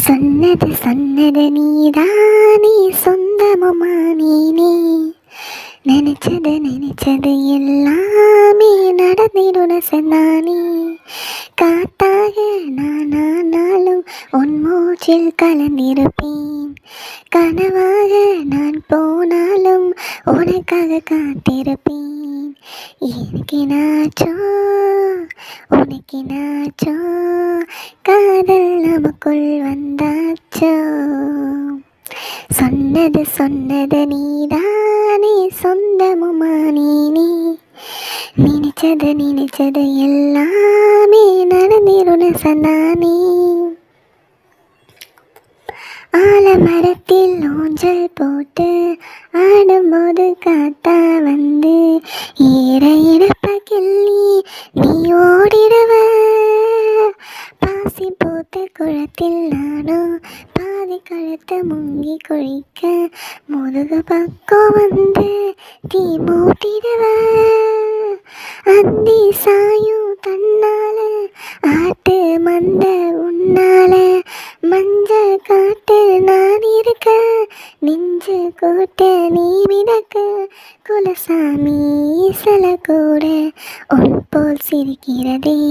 சொன்னது சொன்னது நீதானே, சொந்தமுமா நீனே. நினைச்சது எல்லாமே நடந்திடுன சொன்னானே. காத்தாக நானாலும் உன் மூச்சில் கலந்திருப்பேன். கனவாக நான் போனாலும் உனக்காக காத்திருப்பேன். எனக்கெனாச்சோ உனக்கெனாச்சோ, காதல் நமக்குள் வந்தாச்சோ. சொன்னது நீதானே, சொந்தமுமா நீனே. நினைச்சது எல்லாமே நடந்திருன சொன்னானே. ஆலமரத்தில் ஊஞ்சல் போட்டு ஆடும்போது காத்தா வந்து ஈர இடுப்ப கிள்ளி நீ ஓடிடுவ. பாசி போத்த குளத்தில் நானும் பாதி கழுத்தை முங்கி குளிக்க முதுகு பக்கம் வந்து தீ மூட்டிடுவ. அந்தி சாயும் தன்னால ஆட்டு மந்த உன்னால மஞ்ச காட்டு நான் இருக்க நெஞ்சு கூட்ட நீ மிதக்க. குலசாமி சில கூட உன் போல் சிரிக்கிறதே.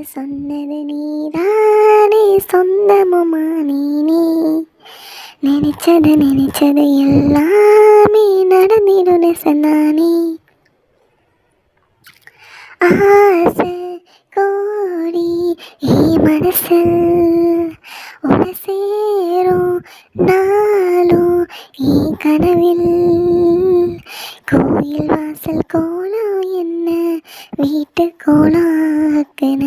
சொன்னது நீதானே, சொந்தமுமா நீனே. நினைச்சது எல்லாமே நடந்திடுன சொன்னானே. ஆசை கோடி மனசில் உன சேரும் நாளும் கனவில். கோயில் வாசல் கோலம் என்ன வீட்டு கோலாக்குன.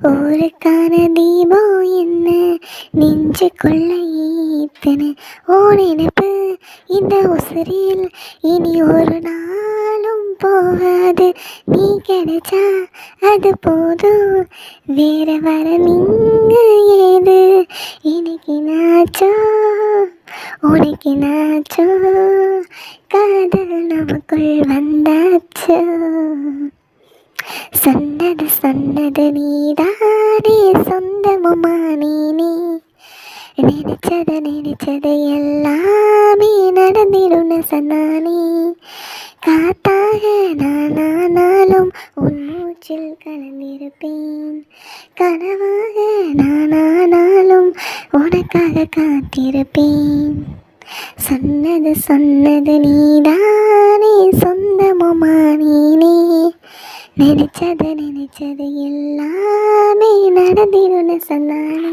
ஊருக்கான தீபம் என்ன நெஞ்சுக்குள்ள ஈத்துன. ஓ நினைப்பு இந்த உசிரில் இனி ஒரு நாளும் போகாது. நீ கிடைச்சா அது போதும், வேற வர நீங்க ஏது. இன்னைக்கு நாச்சோ உனக்கு நாச்சோ, காதல் நமக்குள் வந்தாச்சோ. சொன்னது நீதானே, சொந்தமுமா நீனே. நினைச்சது எல்லாமே நடந்திடுன சொன்னானே. காத்தாக நானாலும் உன் மூச்சில் கலந்திருப்பேன். கனவாக நானாலும் உனக்காக காத்திருப்பேன். சொன்னது நீதானே, சொந்தமுமா நீனே. நினைச்சது எல்லாமே நடந்திடுன சொன்னானே.